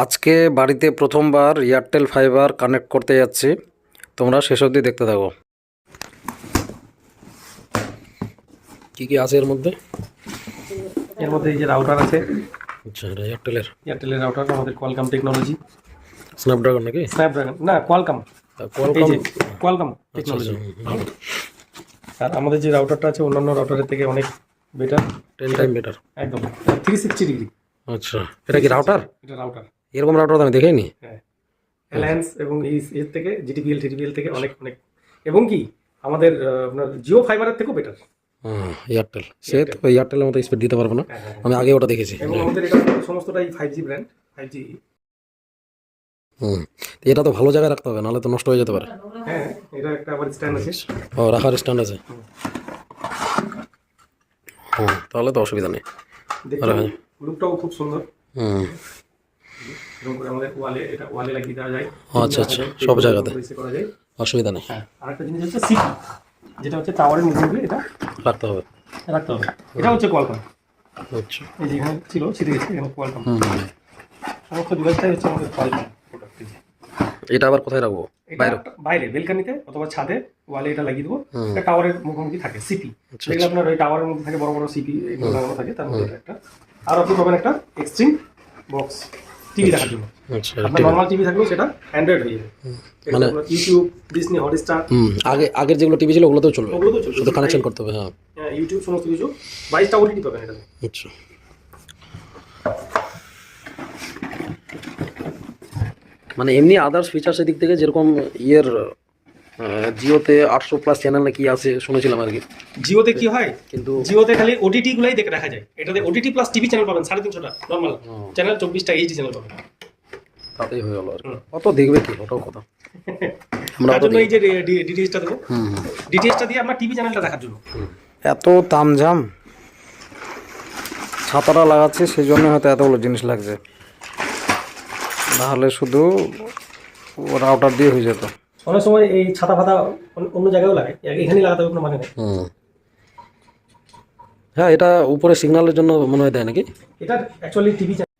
আজকে বাড়িতে প্রথমবার এয়ারটেল ফাইবার কানেক্ট করতে যাচ্ছি, তোমরা শেষ অবধি দেখতে থাকো। কি কি আছে এর মধ্যে? এই যে রাউটার আছে। আচ্ছা, এটা এয়ারটেলের রাউটার, আমাদের কোয়ালকম টেকনোলজি। স্ন্যাপড্রাগন নাকি? স্ন্যাপড্রাগন না, কোয়ালকম টেকনোলজি। আর আমাদের যে রাউটারটা আছে অন্যান্য রাউটারের থেকে অনেক বেটার, 10 টাইম বেটার একদম 360 ডিগ্রি। আচ্ছা, এটা কি রাউটার? এটা রাউটার, এরকম রাউটার আমি দেখিনি। হ্যাঁ, অ্যালায়েন্স এবং এর থেকে জিটিপিএল থেকে অনেক অনেক, এবং কি আমাদের আপনার জিও ফাইবারের থেকেও বেটার। এয়ারটেল, সে তো এয়ারটেলের মতো স্পিড দিতে পারবো না, আমি আগে ওটা দেখেছি। এবং আমাদের এটা সমস্তটাই 5G ব্র্যান্ড, 5G। এটা তো ভালো জায়গায় রাখতে হবে, নাহলে তো নষ্ট হয়ে যেতে পারে। হ্যাঁ, এটা একটা আবার স্ট্যান্ড আছে। ও, রাখার স্ট্যান্ড আছে। তাহলে তো অসুবিধা নেই। লুকটাও খুব সুন্দর। আমাদের ওয়ালে লাগিয়ে দেওয়া যায়। আচ্ছা, সব জায়গাতে করা যায়, অসুবিধা নেই। আরেকটা জিনিস হচ্ছে সিপি, যেটা হচ্ছে টাওয়ারের মধ্যে এটা রাখতে হবে। এটা হচ্ছে কোয়ালকম। আচ্ছা, এই যেখানে ছিল ছিটে গেছে, এখানে কোয়ালকম। সমস্ত ডিভাইসটাই হচ্ছে আমাদের কোয়ালকম প্রোডাক্ট। এটা আবার কোথায় রাখবো? বাইরে বেলকানিতে অথবা ছাদে ওয়ালে এটা লাগিয়ে দেবো। এটা টাওয়ারের মুখোমুখি থাকে সিপি, যেগুলো আপনার ওই টাওয়ারের মধ্যে থাকে, বড় বড় সিপি এগুলো লাগানো থাকে, তার মধ্যে এটা একটা। আর আপনি পাবেন একটা এক্সট্রিম বক্স টিভি দেখার জন্য। আপনার নর্মাল টিভি থাকলেও সেটা অ্যান্ড্রয়েড হয়ে যাবে, মানে ইউটিউব, ডিজনি, হটস্টার। আগের যেগুলো টিভি ছিল ওগুলোতেও চলবে, শুধু কানেকশন করতে হবে। হ্যাঁ, ইউটিউব সমস্ত কিছু 22টা ওটিটি পাবেন এটাতে। আচ্ছা, মানে এমনি আদার্স ফিচার্স এর দিক থেকে যেরকম জিওতে 800+ চ্যানেল নাকি আছে শুনেছিলাম আর কি। জিওতে কি হয়, কিন্তু জিওতে খালি ওটিটি গুলাই দেখে রাখা যায়। এটাতে ওটিটি প্লাস টিভি চ্যানেল পাবেন 350টা নরমাল চ্যানেল, 24টা এইচডি চ্যানেল পাবেন। তাতেই হয়ে গেল আর কত দেখবে কি, ওটাও কথা। তার জন্য এই যে ডিটিএইচটা দেবো, ডিটিএইচটা দিয়ে আপনার টিভি চ্যানেলটা দেখার জন্য। এত তামঝাম ছাতাটা লাগাচ্ছে, সেই জন্য হয়তো এতগুলো জিনিস লাগছে, নাহলে শুধু রাউটার দিয়ে হয়ে যেত। অনেক সময় এই ছাতা ফাতা অন্য জায়গায়ও লাগে, এখানেই লাগাতে হবে কোনো মানে নেই। হ্যাঁ, এটা উপরে সিগন্যালের জন্য মনে হয় দেয় নাকি? এটা অ্যাকচুয়ালি টিভি চ্যানেল,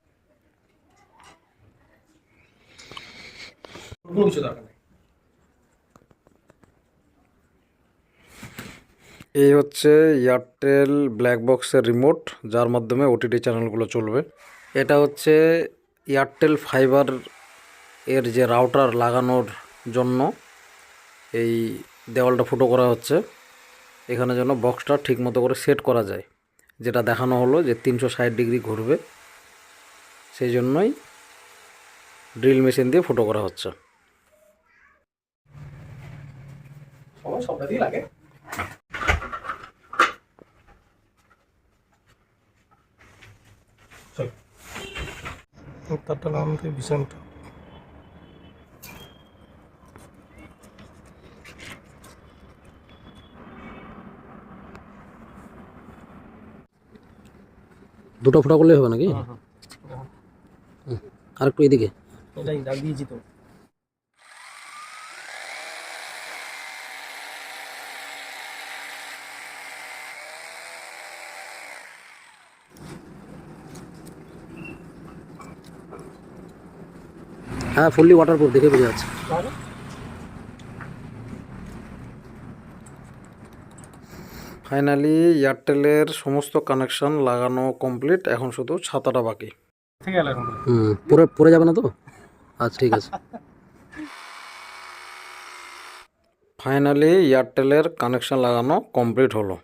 কোনো কিছু দরকার নেই। এই হচ্ছে এয়ারটেল ব্ল্যাক বক্সের রিমোট, যার মাধ্যমে ওটিটি চ্যানেলগুলো চলবে। এটা হচ্ছে এয়ারটেল ফাইবার এর যে রাউটার লাগানোর জন্য এই দেওয়ালটা ফুটো করা হচ্ছে, এখানে যেন বক্সটা ঠিক মতো করে সেট করা যায়। যেটা দেখানো হলো যে 360 ডিগ্রি ঘুরবে, সেই জন্যই ড্রিল মেশিন দিয়ে ফুটো করা হচ্ছে। সবটা দিয়ে লাগে। তারটা নামতে ভীষণটা দুটো ফুটো করলেই হবে নাকি? আর একটু এদিকে এটাই দাগ দিয়েছি তো। হ্যাঁ, ফুললি ওয়াটারপ্রুফ, দেখে বোঝা যাচ্ছে। ফাইনালি এয়ারটেলের সমস্ত কানেকশন লাগানো কমপ্লিট, এখন শুধু ছাতাটা বাকি। পরে যাবে না তো? আচ্ছা, ঠিক আছে। ফাইনালি এয়ারটেলের কানেকশন লাগানো কমপ্লিট হলো।